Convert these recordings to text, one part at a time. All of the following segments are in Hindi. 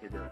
इधर।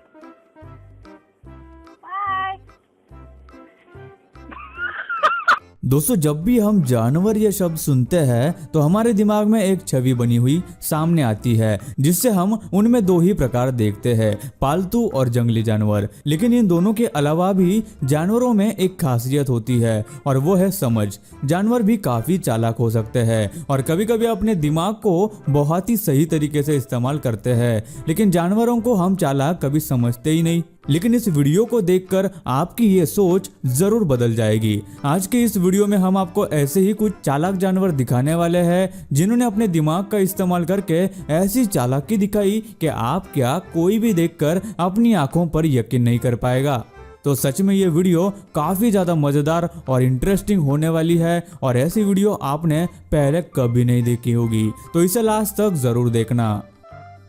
दोस्तों, जब भी हम जानवर ये शब्द सुनते हैं तो हमारे दिमाग में एक छवि बनी हुई सामने आती है, जिससे हम उनमें दो ही प्रकार देखते हैं, पालतू और जंगली जानवर। लेकिन इन दोनों के अलावा भी जानवरों में एक खासियत होती है और वो है समझ। जानवर भी काफी चालाक हो सकते हैं और कभी कभी अपने दिमाग को बहुत ही सही तरीके से इस्तेमाल करते हैं, लेकिन जानवरों को हम चालाक कभी समझते ही नहीं। लेकिन इस वीडियो को देखकर आपकी ये सोच जरूर बदल जाएगी। आज के इस वीडियो में हम आपको ऐसे ही कुछ चालाक जानवर दिखाने वाले हैं, जिन्होंने अपने दिमाग का इस्तेमाल करके ऐसी चालाकी दिखाई कि आप क्या कोई भी देखकर अपनी आंखों पर यकीन नहीं कर पाएगा। तो सच में ये वीडियो काफी ज्यादा मजेदार और इंटरेस्टिंग होने वाली है और ऐसी वीडियो आपने पहले कभी नहीं देखी होगी, तो इसे लास्ट तक जरूर देखना।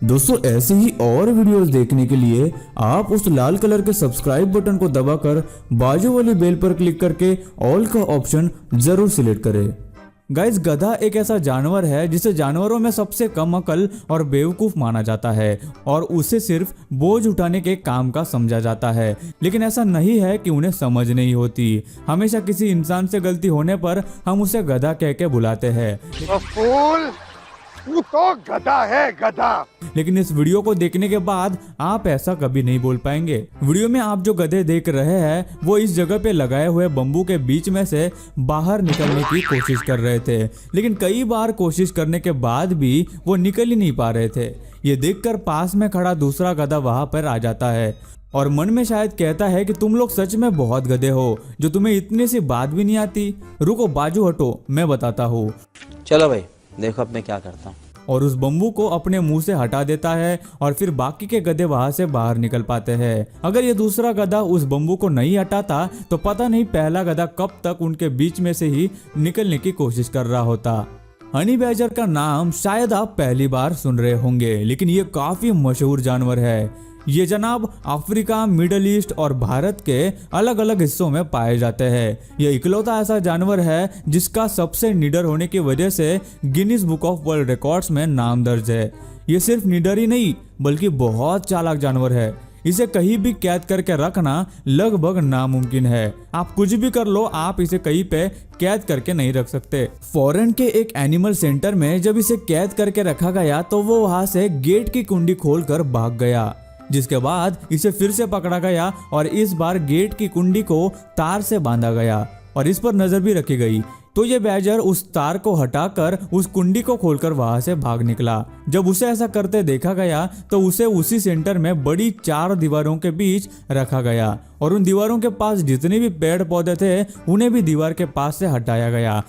दोस्तों, ऐसे ही और वीडियोस देखने के लिए आप उस लाल कलर के सब्सक्राइब बटन को दबाकर बाजू वाली बेल पर क्लिक करके ऑल का ऑप्शन जरूर सिलेक्ट करें। गाइस, गधा एक ऐसा जानवर है जिसे जानवरों में सबसे कम अकल और बेवकूफ माना जाता है और उसे सिर्फ बोझ उठाने के काम का समझा जाता है। लेकिन ऐसा नहीं है कि उन्हें समझ नहीं होती। हमेशा किसी इंसान से गलती होने पर हम उसे गधा कह के बुलाते हैं। तू तो गधा है, गधा। लेकिन इस वीडियो को देखने के बाद आप ऐसा कभी नहीं बोल पाएंगे। वीडियो में आप जो गधे देख रहे हैं वो इस जगह पे लगाए हुए बम्बू के बीच में से बाहर निकलने की कोशिश कर रहे थे, लेकिन कई बार कोशिश करने के बाद भी वो निकल ही नहीं पा रहे थे। ये देखकर पास में खड़ा दूसरा गधा वहां पर आ जाता है और मन में शायद कहता है कि तुम लोग सच में बहुत गधे हो, जो तुम्हें इतनी सी बात भी नहीं आती। रुको, बाजू हटो, मैं बताता हूँ। चलो भाई, देखो अब मैं क्या करता हूँ। और उस बम्बू को अपने मुंह से हटा देता है और फिर बाकी के गधे वहां से बाहर निकल पाते हैं। अगर ये दूसरा गधा उस बम्बू को नहीं हटाता तो पता नहीं पहला गधा कब तक उनके बीच में से ही निकलने की कोशिश कर रहा होता। हनी बैजर का नाम शायद आप पहली बार सुन रहे होंगे, लेकिन ये काफी मशहूर जानवर है। ये जनाब अफ्रीका, मिडल ईस्ट और भारत के अलग अलग हिस्सों में पाए जाते हैं। ये इकलौता ऐसा जानवर है जिसका सबसे निडर होने की वजह से Guinness book of world records में नाम दर्ज है। ये सिर्फ निडर ही नहीं बल्कि बहुत चालाक जानवर है। इसे कहीं भी कैद करके रखना लगभग नामुमकिन है। आप कुछ भी कर लो, आप इसे कहीं पे कैद करके नहीं रख सकते। फॉरेन के एक एनिमल सेंटर में जब इसे कैद करके रखा गया तो वो वहां से गेट की कुंडी खोलकर भाग गया, जिसके बाद इसे फिर से पकड़ा गया और इस बार गेट की कुंडी को तार से बांधा गया और इस पर नजर भी रखी गई। तो ये बैजर उस तार को हटाकर उस कुंडी को खोलकर वहां से भाग निकला। जब उसे ऐसा करते देखा गया तो उसे उसी सेंटर में बड़ी 4 दीवारों के बीच रखा गया और उन दीवारों के पास जितने भी पेड़ पौधे थे उन्हें भी दीवार के पास से हटाया गया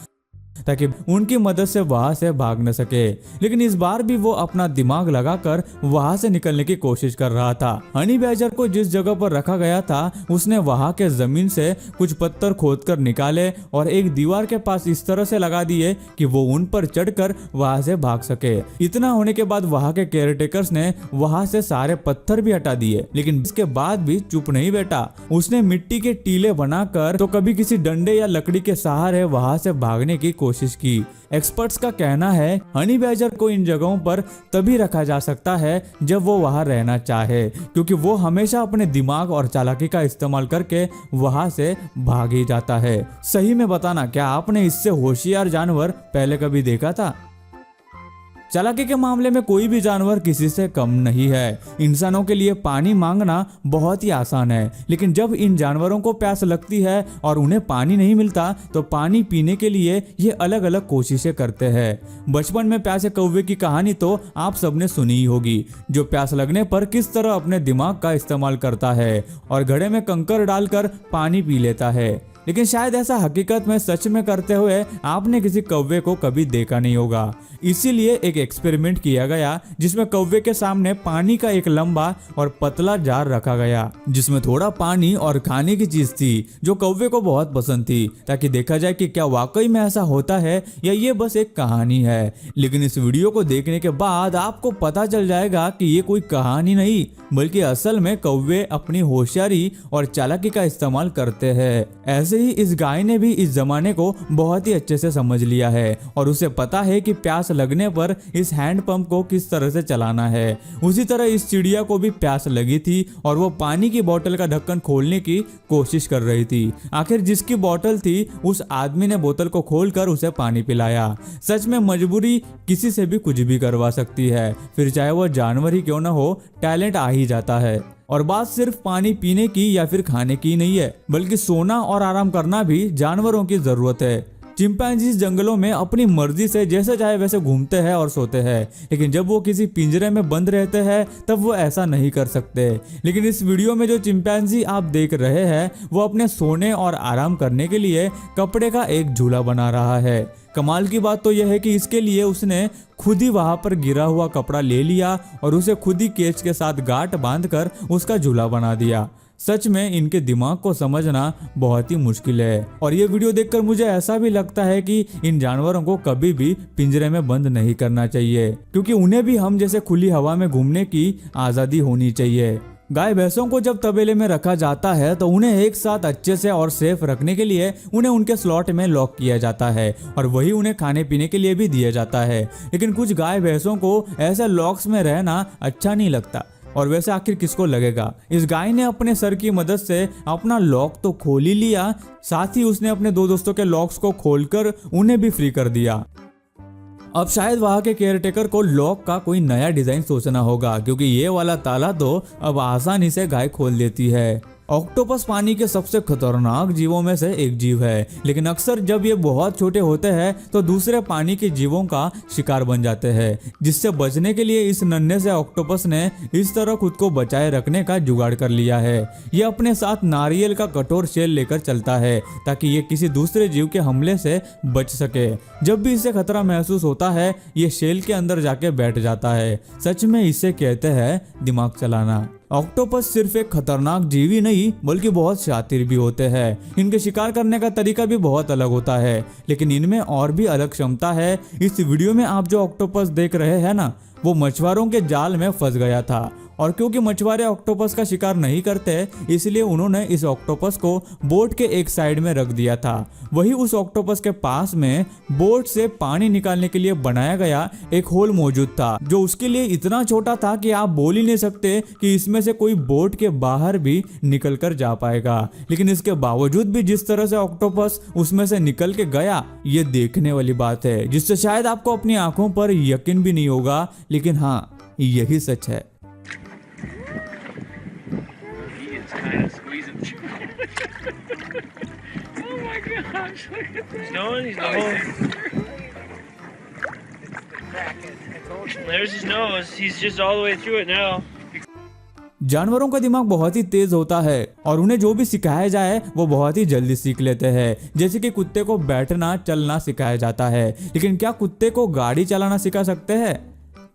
ताकि उनकी मदद से वहां से भाग न सके। लेकिन इस बार भी वो अपना दिमाग लगाकर वहां से निकलने की कोशिश कर रहा था। हनी बैजर को जिस जगह पर रखा गया था उसने वहां के जमीन से कुछ पत्थर खोदकर निकाले और एक दीवार के पास इस तरह से लगा दिए कि वो उन पर चढ़कर वहां से भाग सके। इतना होने के बाद वहां के केयरटेकर्स ने वहां से सारे पत्थर भी हटा दिए, लेकिन इसके बाद भी चुप नहीं बैठा। उसने मिट्टी के टीले बनाकर तो कभी किसी डंडे या लकड़ी के सहारे वहां से भागने की कोशिश की। एक्सपर्ट्स का कहना है हनी बैजर को इन जगहों पर तभी रखा जा सकता है जब वो वहां रहना चाहे, क्योंकि वो हमेशा अपने दिमाग और चालाकी का इस्तेमाल करके वहां से भाग ही जाता है। सही में बताना, क्या आपने इससे होशियार जानवर पहले कभी देखा था? चालाकी के मामले में कोई भी जानवर किसी से कम नहीं है। इंसानों के लिए पानी मांगना बहुत ही आसान है, लेकिन जब इन जानवरों को प्यास लगती है और उन्हें पानी नहीं मिलता तो पानी पीने के लिए ये अलग अलग कोशिशें करते हैं। बचपन में प्यासे कौवे की कहानी तो आप सबने सुनी ही होगी, जो प्यास लगने पर किस तरह अपने दिमाग का इस्तेमाल करता है और घड़े में कंकर डालकर पानी पी लेता है। लेकिन शायद ऐसा हकीकत में सच में करते हुए आपने किसी कौवे को कभी देखा नहीं होगा। इसीलिए एक एक्सपेरिमेंट किया गया जिसमें कौवे के सामने पानी का एक लंबा और पतला जार रखा गया, जिसमें थोड़ा पानी और खाने की चीज थी जो कौवे को बहुत पसंद थी, ताकि देखा जाए कि क्या वाकई में ऐसा होता है या ये बस एक कहानी है। लेकिन इस वीडियो को देखने के बाद आपको पता चल जाएगा कि ये कोई कहानी नहीं बल्कि असल में कौवे अपनी होशियारी और चालाकी का इस्तेमाल करते हैं। ऐसे वैसे ही इस गाय ने भी इस जमाने को बहुत ही अच्छे से समझ लिया है और उसे पता है कि प्यास लगने पर इस हैंड पंप को किस तरह से चलाना है। उसी तरह इस चिड़िया को भी प्यास लगी थी और वो पानी की बोतल का ढक्कन खोलने की कोशिश कर रही थी। आखिर जिसकी बोतल थी उस आदमी ने बोतल को खोलकर उसे पानी पिलाया। सच में मजबूरी किसी से भी कुछ भी करवा सकती है, फिर चाहे वो जानवर ही क्यों ना हो, टैलेंट आ ही जाता है। और बात सिर्फ पानी पीने की या फिर खाने की नहीं है, बल्कि सोना और आराम करना भी जानवरों की जरूरत है। चिंपैंजीज जंगलों में अपनी मर्जी से जैसे चाहे वैसे घूमते हैं और सोते हैं, लेकिन जब वो किसी पिंजरे में बंद रहते हैं तब वो ऐसा नहीं कर सकते। लेकिन इस वीडियो में जो चिंपैंजी आप देख रहे हैं वो अपने सोने और आराम करने के लिए कपड़े का एक झूला बना रहा है। कमाल की बात तो यह है कि इसके लिए उसने खुद ही वहां पर गिरा हुआ कपड़ा ले लिया और उसे खुद ही केच के साथ गांठ बांधकर उसका झूला बना दिया। सच में इनके दिमाग को समझना बहुत ही मुश्किल है और ये वीडियो देखकर मुझे ऐसा भी लगता है कि इन जानवरों को कभी भी पिंजरे में बंद नहीं करना चाहिए, क्योंकि उन्हें भी हम जैसे खुली हवा में घूमने की आज़ादी होनी चाहिए। गाय भैंसों को जब तबेले में रखा जाता है तो उन्हें एक साथ अच्छे से और सेफ रखने के लिए उन्हें उनके स्लॉट में लॉक किया जाता है और वही उन्हें खाने पीने के लिए भी दिया जाता है। लेकिन कुछ गाय भैंसों को ऐसे लॉक्स में रहना अच्छा नहीं लगता, और वैसे आखिर किसको लगेगा। इस गाय ने अपने सर की मदद से अपना लॉक तो खोल ही लिया, साथ ही उसने अपने दो दोस्तों के लॉक्स को खोलकर उन्हें भी फ्री कर दिया। अब शायद वहां के केयरटेकर को लॉक का कोई नया डिजाइन सोचना होगा, क्योंकि ये वाला ताला तो अब आसानी से गाय खोल देती है। ऑक्टोपस पानी के सबसे खतरनाक जीवों में से एक जीव है, लेकिन अक्सर जब ये बहुत छोटे होते हैं तो दूसरे पानी के जीवों का शिकार बन जाते हैं, जिससे बचने के लिए इस नन्हे से ऑक्टोपस ने इस तरह खुद को बचाए रखने का जुगाड़ कर लिया है। ये अपने साथ नारियल का कठोर शेल लेकर चलता है ताकि ये किसी दूसरे जीव के हमले से बच सके। जब भी इसे खतरा महसूस होता है ये शेल के अंदर जाके बैठ जाता है। सच में इसे कहते हैं दिमाग चलाना। ऑक्टोपस सिर्फ एक खतरनाक जीव ही नहीं बल्कि बहुत शातिर भी होते हैं। इनके शिकार करने का तरीका भी बहुत अलग होता है, लेकिन इनमें और भी अलग क्षमता है। इस वीडियो में आप जो ऑक्टोपस देख रहे हैं ना, वो मछुआरों के जाल में फंस गया था, और क्योंकि मछुआरे ऑक्टोपस का शिकार नहीं करते इसलिए उन्होंने इस ऑक्टोपस को बोट के एक साइड में रख दिया था। वही उस ऑक्टोपस के पास में बोट से पानी निकालने के लिए बनाया गया एक होल मौजूद था, जो उसके लिए इतना छोटा था कि आप बोल ही नहीं सकते कि इसमें से कोई बोट के बाहर भी निकल कर जा पाएगा। लेकिन इसके बावजूद भी जिस तरह से ऑक्टोपस उसमें से निकल के गया ये देखने वाली बात है, जिससे शायद आपको अपनी आंखों पर यकीन भी नहीं होगा, लेकिन हाँ यही सच है। Kind of squeezing through. Oh my gosh, look at that. He's going, he's going. There's his nose. He's just all the way through it now. जानवरों का दिमाग बहुत ही तेज होता है और उन्हें जो भी सिखाया जाए वो बहुत ही जल्दी सीख लेते हैं। जैसे कि कुत्ते को बैठना चलना सिखाया जाता है, लेकिन क्या कुत्ते को गाड़ी चलाना सिखा सकते हैं?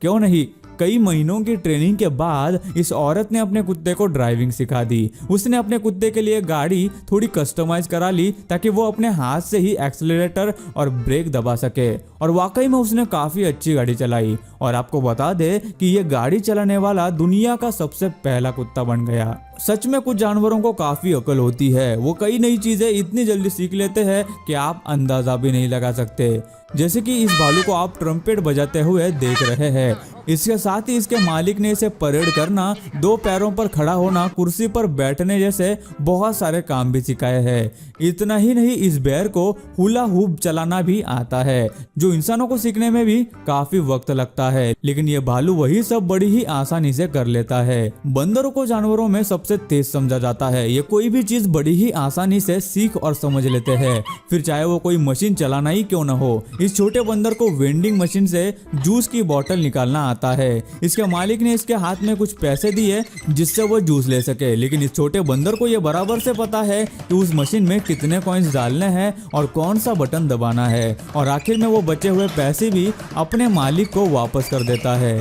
क्यों नहीं। कई महीनों की ट्रेनिंग के बाद इस औरत ने अपने कुत्ते को ड्राइविंग सिखा दी। उसने अपने कुत्ते के लिए गाड़ी थोड़ी कस्टमाइज करा ली ताकि वो अपने हाथ से ही एक्सीलरेटर और ब्रेक दबा सके, और वाकई में उसने काफी अच्छी गाड़ी चलाई। और आपको बता दे कि ये गाड़ी चलाने वाला दुनिया का सबसे पहला कुत्ता बन गया। सच में कुछ जानवरों को काफी अकल होती है, वो कई नई चीजें इतनी जल्दी सीख लेते हैं कि आप अंदाजा भी नहीं लगा सकते। जैसे कि इस भालू को आप ट्रम्पेट बजाते हुए देख रहे हैं। इसके साथ ही इसके मालिक ने इसे परेड करना, दो पैरों पर खड़ा होना, कुर्सी पर बैठने जैसे बहुत सारे काम भी सिखाए हैं। इतना ही नहीं, इस बेर को हुला हुप चलाना भी आता है, जो इंसानों को सीखने में भी काफी वक्त लगता है, लेकिन ये भालू वही सब बड़ी ही आसानी से कर लेता है। बंदरों को जानवरों में सबसे तेज समझा जाता है। ये कोई भी चीज बड़ी ही आसानी से सीख और समझ लेते हैं, फिर चाहे वो कोई मशीन चलाना ही क्यों न हो। इस छोटे बंदर को वेंडिंग मशीन से जूस की बोतल निकालना आता है। इसके मालिक ने इसके हाथ में कुछ पैसे दिए जिससे वो जूस ले सके, लेकिन इस छोटे बंदर को ये बराबर से पता है कि उस मशीन में कितने कॉइंस डालने हैं और कौन सा बटन दबाना है, और आखिर में वो बचे हुए पैसे भी अपने मालिक को वापस कर देता है।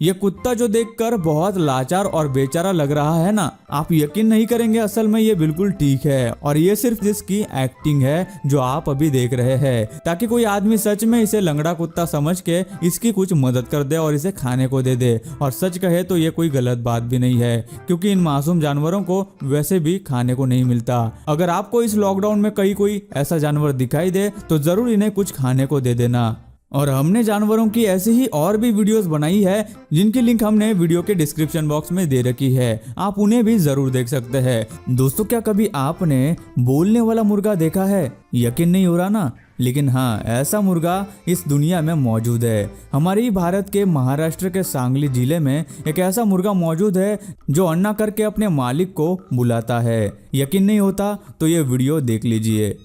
ये कुत्ता जो देखकर बहुत लाचार और बेचारा लग रहा है ना, आप यकीन नहीं करेंगे, असल में ये बिल्कुल ठीक है और ये सिर्फ इसकी एक्टिंग है जो आप अभी देख रहे हैं, ताकि कोई आदमी सच में इसे लंगड़ा कुत्ता समझ के इसकी कुछ मदद कर दे और इसे खाने को दे दे। और सच कहे तो ये कोई गलत बात भी नहीं है, क्योंकि इन मासूम जानवरों को वैसे भी खाने को नहीं मिलता। अगर आपको इस लॉकडाउन में कहीं कोई ऐसा जानवर दिखाई दे तो जरूर इन्हें कुछ खाने को दे देना। और हमने जानवरों की ऐसी ही और भी वीडियोस बनाई है जिनकी लिंक हमने वीडियो के डिस्क्रिप्शन बॉक्स में दे रखी है, आप उन्हें भी जरूर देख सकते हैं। दोस्तों, क्या कभी आपने बोलने वाला मुर्गा देखा है? यकीन नहीं हो रहा ना, लेकिन हाँ, ऐसा मुर्गा इस दुनिया में मौजूद है। हमारे ही भारत के महाराष्ट्र के सांगली जिले में एक ऐसा मुर्गा मौजूद है जो अन्ना करके अपने मालिक को बुलाता है। यकीन नहीं होता तो ये वीडियो देख लीजिए।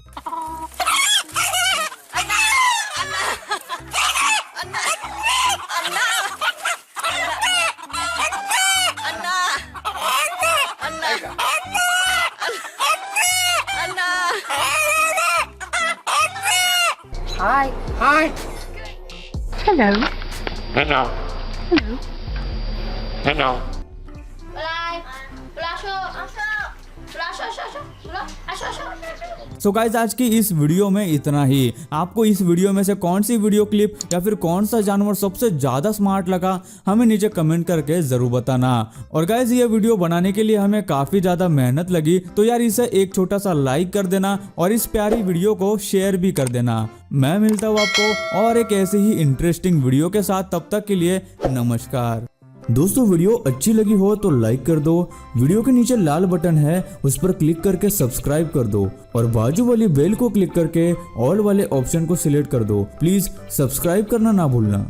Hi. Hi. Hello. Hello. Hello. Hello. So guys, आज की इस वीडियो में इतना ही। आपको इस वीडियो में से कौन सी वीडियो क्लिप या फिर कौन सा जानवर सबसे ज्यादा स्मार्ट लगा, हमें नीचे कमेंट करके जरूर बताना। और गाइस, ये वीडियो बनाने के लिए हमें काफी ज्यादा मेहनत लगी, तो यार इसे एक छोटा सा लाइक कर देना और इस प्यारी वीडियो को शेयर भी कर देना। मैं मिलता हूँ आपको और एक ऐसे ही इंटरेस्टिंग वीडियो के साथ, तब तक के लिए नमस्कार। दोस्तों, वीडियो अच्छी लगी हो तो लाइक कर दो, वीडियो के नीचे लाल बटन है उस पर क्लिक करके सब्सक्राइब कर दो और बाजू वाली बेल को क्लिक करके ऑल वाले ऑप्शन को सिलेक्ट कर दो। प्लीज सब्सक्राइब करना ना भूलना।